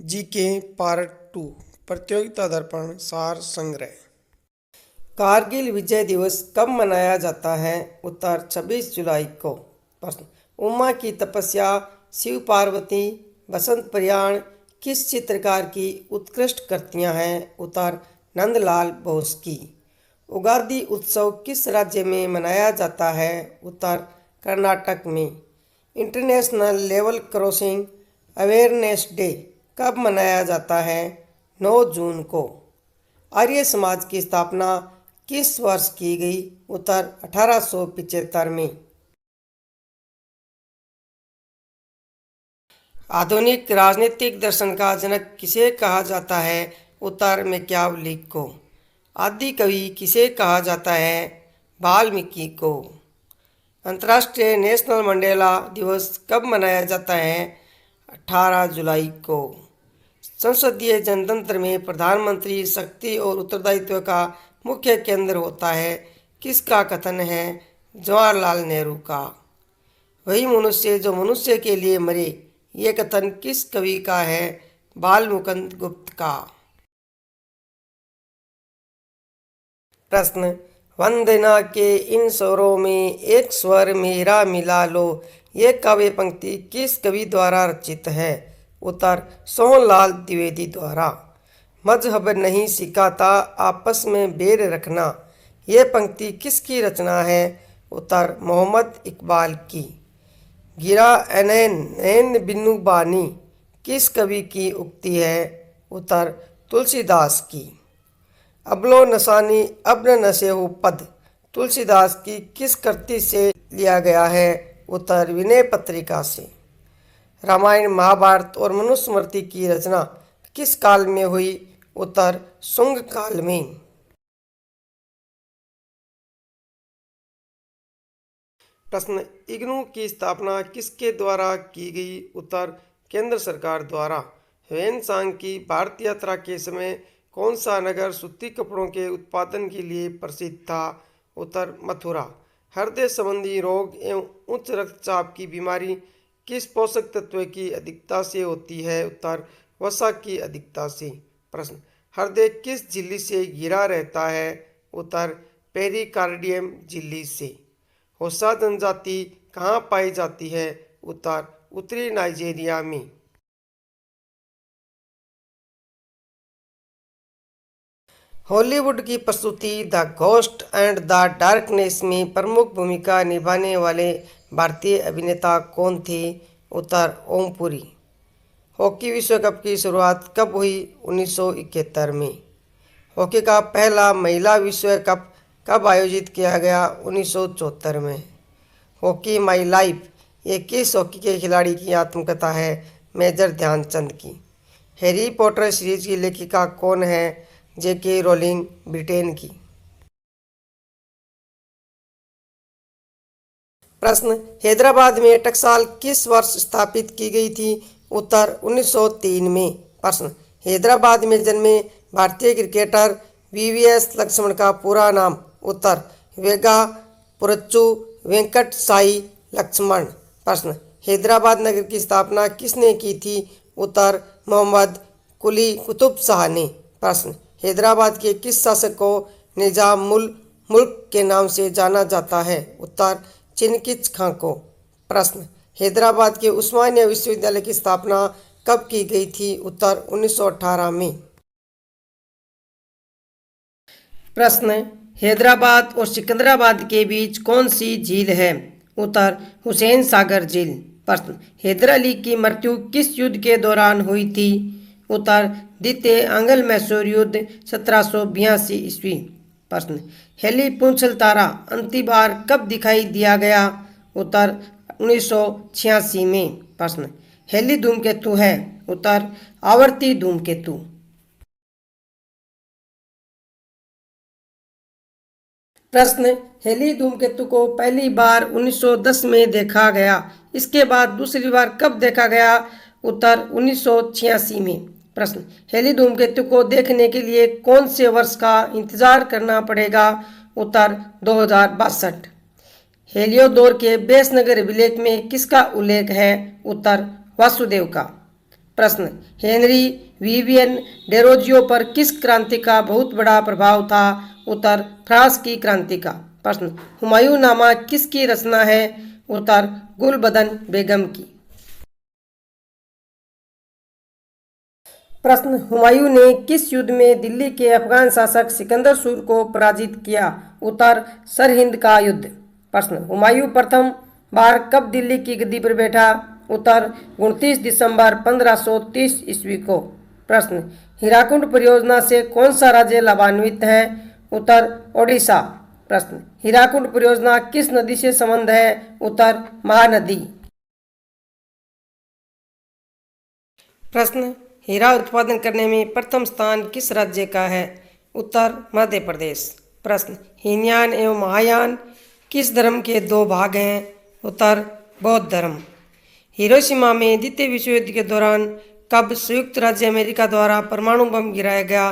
GK part 2 प्रतियोगिता दर्पण सार संग्रह। कारगिल विजय दिवस कब मनाया जाता है? उत्तर 26 जुलाई को। प्रश्न, उमा की तपस्या, शिव पार्वती, बसंत प्रयाण किस चित्रकार की उत्कृष्ट कृतियां हैं? उत्तर नंदलाल बोस की। उगादि उत्सव किस राज्य में मनाया जाता है? उत्तर कर्नाटक में। International level crossing awareness day कब मनाया जाता है? 9 जून को। आर्य समाज की स्थापना किस वर्ष की गई? उत्तर 1875 में। आधुनिक राजनीतिक दर्शन का जनक किसे कहा जाता है? उत्तर मैकियावली को। आदि कवि किसे कहा जाता है? वाल्मीकि को। अंतर्राष्ट्रीय नेशनल मंडेला दिवस कब मनाया जाता है? 18 जुलाई को। संसदीय जनतंत्र में प्रधानमंत्री शक्ति और उत्तरदायित्व का मुख्य केंद्र होता है, किसका कथन है? जवाहरलाल नेहरू का। वही मनुष्य जो मनुष्य के लिए मरे, ये कथन किस कवि का है? बालमुकुंद गुप्त का। प्रश्न, वंदना के इन स्वरों में एक स्वर मेरा मिला लो, ये काव्य पंक्ति किस कवि द्वारा रचित है? उत्तर सोहनलाल द्विवेदी द्वारा। मजहब नहीं सिखाता आपस में बैर रखना, ये पंक्ति किसकी रचना है? उत्तर मोहम्मद इकबाल की। गिरा एनैन नैन बिनु बानी किस कवि की उक्ति है? उत्तर तुलसीदास की। अबलो नसानी अब न नशे हो पद तुलसीदास की किस कृति से लिया गया है? उत्तर विनय पत्रिका से। रामायण महाभारत और मनुस्मृति की रचना किस काल में हुई? उत्तर शुंग काल में। प्रश्न, इग्नू की स्थापना किसके द्वारा की गई? उत्तर केंद्र सरकार द्वारा। ह्वेनसांग की भारत यात्रा के समय कौन सा नगर सूती कपड़ों के उत्पादन के लिए प्रसिद्ध था? उत्तर मथुरा। हृदय संबंधी रोग एवं उच्च रक्तचाप की बीमारी किस पोषक तत्व की अधिकता से होती है? उत्तर वसा की अधिकता से। प्रश्न, हृदय किस झिल्ली से घिरा रहता है? उत्तर पेरिकार्डियम झिल्ली से। होसा जनजाति कहाँ पाई जाती है? उत्तर उत्तरी नाइजीरिया में। हॉलीवुड की प्रस्तुति the ghost and the darkness में प्रमुख भूमिका निभाने वाले भारतीय अभिनेता कौन थे? उत्तर ओम पुरी। हॉकी विश्व कप की शुरुआत कब हुई? 1971 में। हॉकी का पहला महिला विश्व कप कब आयोजित किया गया? 1974 में। हॉकी माई लाइफ ये किस हॉकी के खिलाड़ी की आत्मकथा है? मेजर ध्यानचंद की। हैरी पॉटर सीरीज की लेखिका कौन है? जेके रोलिंग, ब्रिटेन की। प्रश्न, हैदराबाद में टकसाल किस वर्ष स्थापित की गई थी? उत्तर 1903 में। प्रश्न, हैदराबाद में जन्मे भारतीय क्रिकेटर वीवीएस लक्ष्मण का पूरा नाम? उत्तर वेगा पुरच्चू वेंकट साई लक्ष्मण। प्रश्न, हैदराबाद नगर की स्थापना किसने की थी? उत्तर मोहम्मद कुली कुतुब शाह ने। प्रश्न, हैदराबाद के किस शासक को निजाम मुल्क के नाम से जाना जाता है? उत्तर चिनकिच खां को। प्रश्न, हैदराबाद के उस्मानिया विश्वविद्यालय की स्थापना कब की गई थी? उत्तर 1918 में। प्रश्न, हैदराबाद और सिकंदराबाद के बीच कौन सी झील है? उत्तर हुसैन सागर झील। प्रश्न, हैदर अली की मृत्यु किस युद्ध के दौरान हुई थी? उत्तर द्वितीय आंग्ल मैसूर युद्ध 1782 ईस्वी। प्रश्न, हेली पुंछल तारा अंतिम बार कब दिखाई दिया गया? उत्तर 1986 में। प्रश्न, हेली धूमकेतु है? उत्तर आवर्ती धूमकेतु। प्रश्न, हेली धूमकेतु को पहली बार 1910 में देखा गया, इसके बाद दूसरी बार कब देखा गया? उत्तर 1986 में। प्रश्न, हेली धूमकेतु को देखने के लिए कौन से वर्ष का इंतजार करना पड़ेगा? उत्तर 2062। हेलियोदोर के बेसनगर अभिलेख में किसका उल्लेख है? उत्तर वासुदेव का। प्रश्न, हेनरी विवियन डेरोजियो पर किस क्रांति का बहुत बड़ा प्रभाव था? उत्तर, फ्रांस की क्रांति का। प्रश्न, हुमायूं नामा किसकी रचना है? उत्तर, गुलबदन बेगम की। प्रश्न, हुमायूं ने किस युद्ध में दिल्ली के अफगान शासक सिकंदर सूर को पराजित किया? उत्तर, सरहिंद का युद्ध। प्रश्न, हुमायूं प्रथम बार कब दिल्ली की गद्दी पर बैठा? उत्तर, 29 दिसंबर 1530 ईस्वी को। प्रश्न, हीराकुंड परियोजना से कौन सा राज्य लाभान्वित है? उत्तर, ओडिशा। प्रश्न, हीराकुंड परियोजना किस नदी से संबंध है? उत्तर, महानदी। प्रश्न, हीरा उत्पादन करने में प्रथम स्थान किस राज्य का है? उत्तर, मध्य प्रदेश। प्रश्न, हीनयान एवं महायान किस धर्म के दो भाग हैं? उत्तर, बौद्ध धर्म। हिरोशिमा में द्वितीय विश्व युद्ध के दौरान कब संयुक्त राज्य अमेरिका द्वारा परमाणु बम गिराया गया?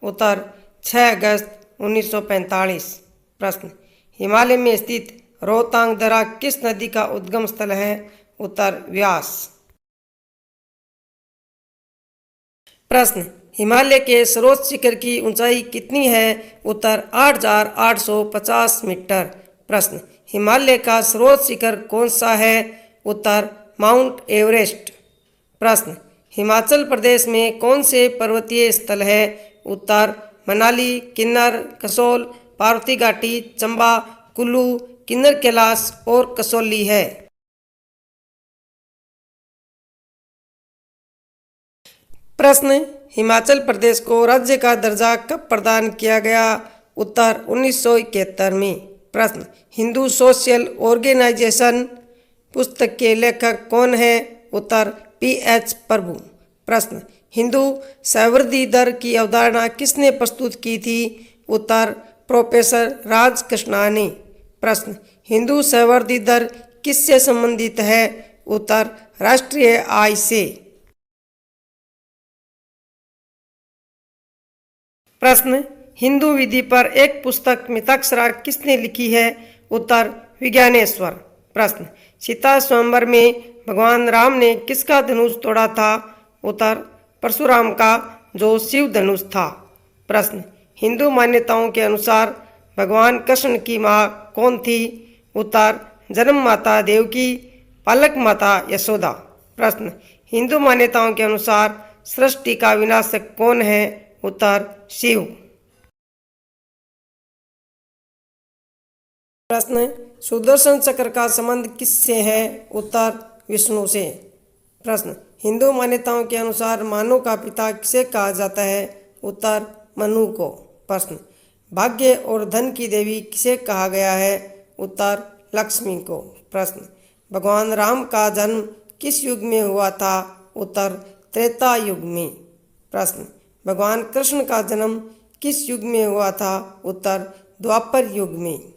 उत्तर, 6 अगस्त 1945। प्रश्न, हिमालय में स्थित रोहतांग दर्रा किस नदी का उद्गम स्थल है? उत्तर, व्यास। प्रश्न, हिमालय के सर्वोच्च शिखर की ऊंचाई कितनी है? उत्तर, 8,850 मीटर। प्रश्न, हिमालय का सर्वोच्च शिखर कौन सा है? उत्तर, माउंट एवरेस्ट। प्रश्न, हिमाचल प्रदेश में कौन से पर्वतीय स्थल है? उत्तर, मनाली, किन्नर, कसोल, पार्वती घाटी, चंबा, कुल्लू, किन्नर कैलाश और कसौली है। प्रश्न, हिमाचल प्रदेश को राज्य का दर्जा कब प्रदान किया गया? उत्तर, 1971 में। प्रश्न, हिंदू सोशल ऑर्गेनाइजेशन पुस्तक के लेखक कौन है? उत्तर, PH प्रभु। प्रश्न, हिंदू सहवर्ती दर की अवधारणा किसने प्रस्तुत की थी? उत्तर, प्रोफेसर राज कृष्णानी। प्रश्न, हिंदू सहवर्ती दर किससे संबंधित है? उत्तर, राष्ट्रीय आय से। प्रश्न, हिंदू विधि पर एक पुस्तक मिताक्षरा किसने लिखी है? उत्तर, विज्ञानेश्वर। प्रश्न, सीता स्वयंवर में भगवान राम ने किसका धनुष तोड़ा था? उत्तर, परशुराम का, जो शिव धनुष था। प्रश्न, हिंदू मान्यताओं के अनुसार भगवान कृष्ण की माँ कौन थी? उत्तर, जन्म माता देवकी, पालक माता यशोदा। प्रश्न, हिंदू मान्यताओं के अनुसार सृष्टि का विनाशक कौन है? उत्तर, शिव। प्रश्न, सुदर्शन चक्र का संबंध किससे है? उत्तर, विष्णु से। प्रश्न, हिंदू मान्यताओं के अनुसार मानव का पिता किसे कहा जाता है? उत्तर, मनु को। प्रश्न, भाग्य और धन की देवी किसे कहा गया है? उत्तर, लक्ष्मी को। प्रश्न, भगवान राम का जन्म किस युग में हुआ था? उत्तर, त्रेता युग में। प्रश्न, भगवान कृष्ण का जन्म किस युग में हुआ था? उत्तर, द्वापर युग में।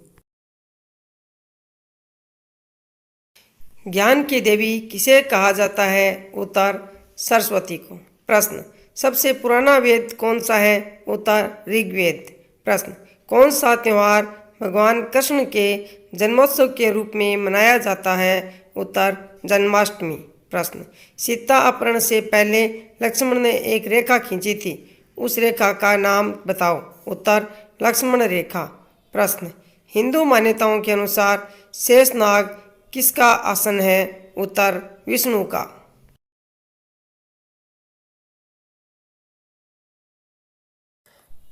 ज्ञान की देवी किसे कहा जाता है? उत्तर, सरस्वती को। प्रश्न, सबसे पुराना वेद कौन सा है? उत्तर, ऋग्वेद। प्रश्न, कौन सा त्यौहार भगवान कृष्ण के जन्मोत्सव के रूप में मनाया जाता है? उत्तर, जन्माष्टमी। प्रश्न, सीता अपहरण से पहले लक्ष्मण ने एक रेखा खींची थी, उस रेखा का नाम बताओ। उत्तर, लक्ष्मण रेखा। प्रश्न, हिंदू मान्यताओं के अनुसार शेषनाग किसका आसन है? उत्तर, विष्णु का।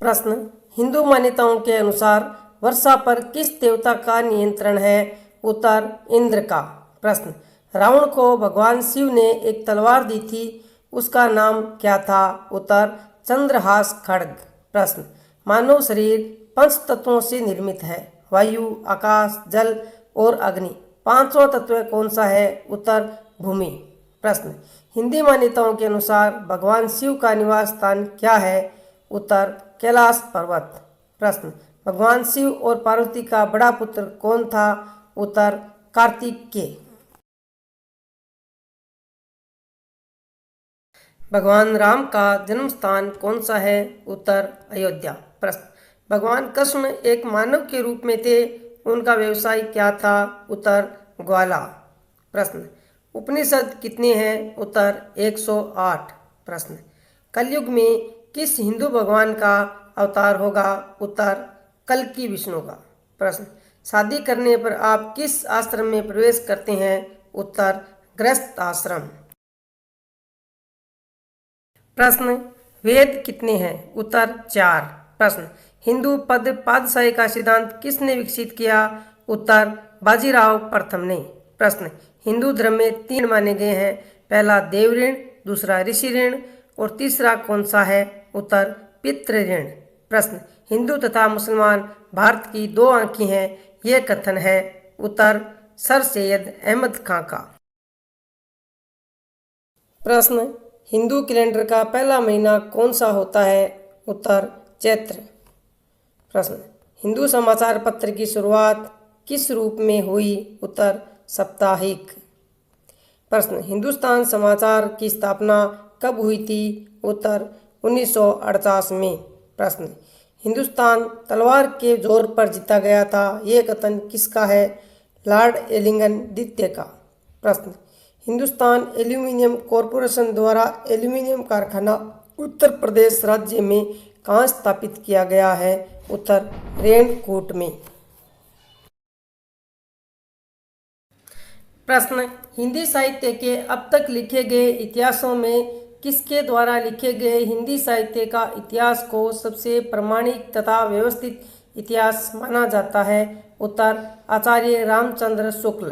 प्रश्न, हिंदू मान्यताओं के अनुसार वर्षा पर किस देवता का नियंत्रण है? उत्तर, इंद्र का। प्रश्न, रावण को भगवान शिव ने एक तलवार दी थी, उसका नाम क्या था? उत्तर, चंद्रहास खड्ग। प्रश्न, मानव शरीर 5 तत्वों से निर्मित है, वायु, आकाश, जल और अग्नि। 5वां तत्व कौन सा है? उत्तर, भूमि। प्रश्न, हिंदी मान्यताओं के अनुसार भगवान शिव का निवास स्थान क्या है? उत्तर, कैलाश पर्वत। प्रश्न, भगवान शिव और पार्वती का बड़ा पुत्र कौन था? उत्तर, कार्तिकेय। भगवान राम का जन्म स्थान कौन सा है? उत्तर, अयोध्या। प्रश्न, भगवान कृष्ण एक मानव के रूप में थे, उनका व्यवसाय क्या था? उत्तर, ग्वाला। प्रश्न, उपनिषद कितने हैं? उत्तर 108। प्रश्न, कलयुग में किस हिंदू भगवान का अवतार होगा? उत्तर कल्कि विष्णु का। प्रश्न, शादी करने पर आप किस आश्रम में प्रवेश करते हैं? उत्तर गृहस्थ आश्रम। प्रश्न, वेद कितने हैं? उत्तर 4। प्रश्न, हिंदू पद पादशाही का सिद्धांत किसने विकसित किया? उत्तर बाजीराव प्रथम ने। प्रश्न, हिंदू धर्म में 3 माने गए हैं, पहला देव ऋण, दूसरा ऋषि ऋण और तीसरा कौन सा है? उत्तर पितृ ऋण। प्रश्न, हिंदू तथा मुसलमान भारत की 2 आंखें हैं, यह कथन है? उत्तर सर सैयद अहमद खां का। प्रश्न, हिंदू कैलेंडर का पहला महीना कौन सा होता है? उत्तर चैत्र। प्रश्न, हिंदू समाचार पत्र की शुरुआत किस रूप में हुई? उत्तर साप्ताहिक। प्रश्न, हिंदुस्तान समाचार की स्थापना कब हुई थी? उत्तर 1948 में। प्रश्न, हिंदुस्तान तलवार के जोर पर जीता गया था, यह कथन किसका है? लॉर्ड एलिंगन द्वितीय का। प्रश्न, हिंदुस्तान एल्यूमिनियम कॉरपोरेशन द्वारा एल्यूमिनियम कारखाना उत्तर प्रदेश राज्य में कहाँ स्थापित किया गया है? उत्तर रेणकोट में। प्रश्न, हिंदी साहित्य के अब तक लिखे गए इतिहासों में किसके द्वारा लिखे गए हिंदी साहित्य का इतिहास को सबसे प्रामाणिक तथा व्यवस्थित इतिहास माना जाता है? उत्तर आचार्य रामचंद्र शुक्ल।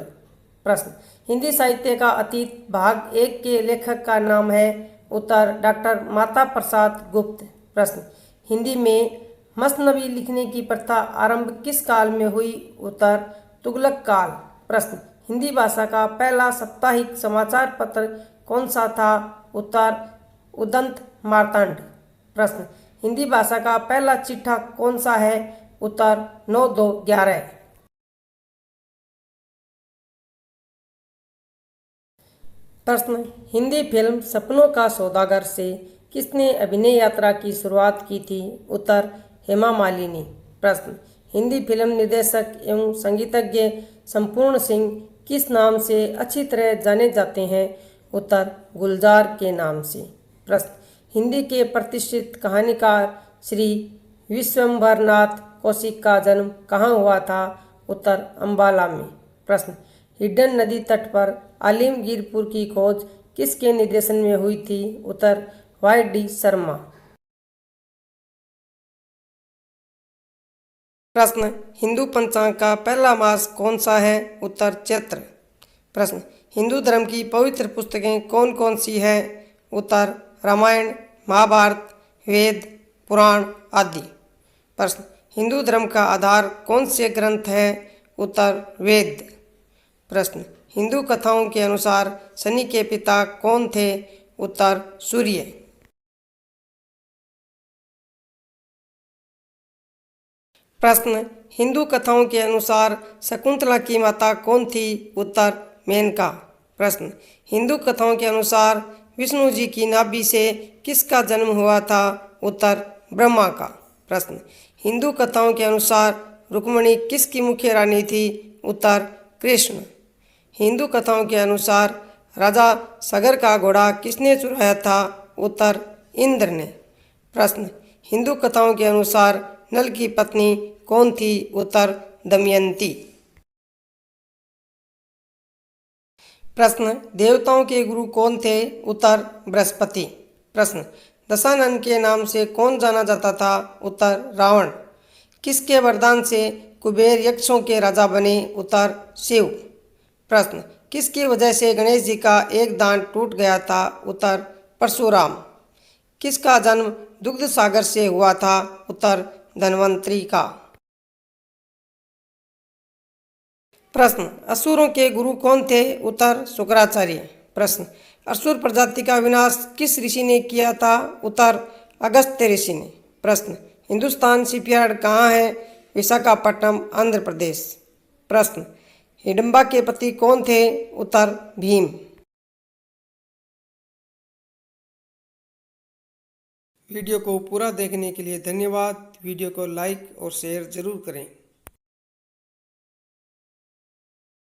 प्रश्न, हिंदी साहित्य का अतीत भाग 1 के लेखक का नाम है? उत्तर डॉक्टर माता प्रसाद गुप्त। प्रश्न, हिंदी में मसनवी लिखने की प्रथा आरंभ किस काल में हुई? उत्तर तुगलक काल। प्रश्न, हिंदी भाषा का पहला साप्ताहिक समाचार पत्र कौन सा था? उत्तर उदंत मार्तांड। प्रश्न, हिंदी भाषा का पहला चिट्ठा कौन सा है? उत्तर 9211। प्रश्न, हिंदी फिल्म सपनों का सौदागर से किसने अभिनय यात्रा की शुरुआत की थी? उत्तर हेमा मालिनी। प्रश्न, हिंदी फिल्म निर्देशक एवं संगीतज्ञ संपूर्ण सिंह किस नाम से अच्छी तरह जाने जाते हैं? उत्तर गुलजार के नाम से। प्रश्न, हिंदी के प्रतिष्ठित कहानीकार श्री विश्वंभरनाथ कौशिक का जन्म कहाँ हुआ था? उत्तर अंबाला में। प्रश्न, हिडन नदी तट पर आलिमगीरपुर की खोज किसके निर्देशन में हुई थी? उत्तर Y.D. शर्मा। प्रश्न, हिंदू पंचांग का पहला मास कौन सा है? उत्तर चैत्र। प्रश्न, हिंदू धर्म की पवित्र पुस्तकें कौन कौन सी हैं? उत्तर रामायण, महाभारत, वेद, पुराण आदि। प्रश्न, हिंदू धर्म का आधार कौन से ग्रंथ हैं? उत्तर वेद। प्रश्न, हिंदू कथाओं के अनुसार शनि के पिता कौन थे? उत्तर सूर्य। प्रश्न, हिंदू कथाओं के अनुसार शकुंतला की माता कौन थी? उत्तर मेनका। प्रश्न, हिंदू कथाओं के अनुसार विष्णु जी की नाभि से किसका जन्म हुआ था? उत्तर ब्रह्मा का। प्रश्न, हिंदू कथाओं के अनुसार रुक्मिणी किसकी मुख्य रानी थी? उत्तर कृष्ण। हिंदू कथाओं के अनुसार राजा सगर का घोड़ा किसने चुराया था? उत्तर इंद्र ने। प्रश्न, हिंदू कथाओं के अनुसार नल की पत्नी कौन थी? उत्तर दमयंती। प्रश्न, देवताओं के गुरु कौन थे? उत्तर बृहस्पति। प्रश्न, दशानन के नाम से कौन जाना जाता था? उत्तर रावण। किसके वरदान से कुबेर यक्षों के राजा बने? उत्तर शिव। प्रश्न, किसकी वजह से गणेश जी का एक दांत टूट गया था? उत्तर परशुराम। किसका जन्म दुग्ध सागर से हुआ था? उत्तर धन्वंतरी का। प्रश्न, असुरों के गुरु कौन थे? उत्तर शुक्राचार्य। प्रश्न, असुर प्रजाति का विनाश किस ऋषि ने किया था? उत्तर अगस्त्य ऋषि ने। प्रश्न, हिंदुस्तान शिपयार्ड कहाँ है? विशाखापट्टनम, आंध्र प्रदेश। प्रश्न, हिडम्बा के पति कौन थे? उत्तर भीम। वीडियो को पूरा देखने के लिए धन्यवाद। वीडियो को लाइक और शेयर जरूर करें।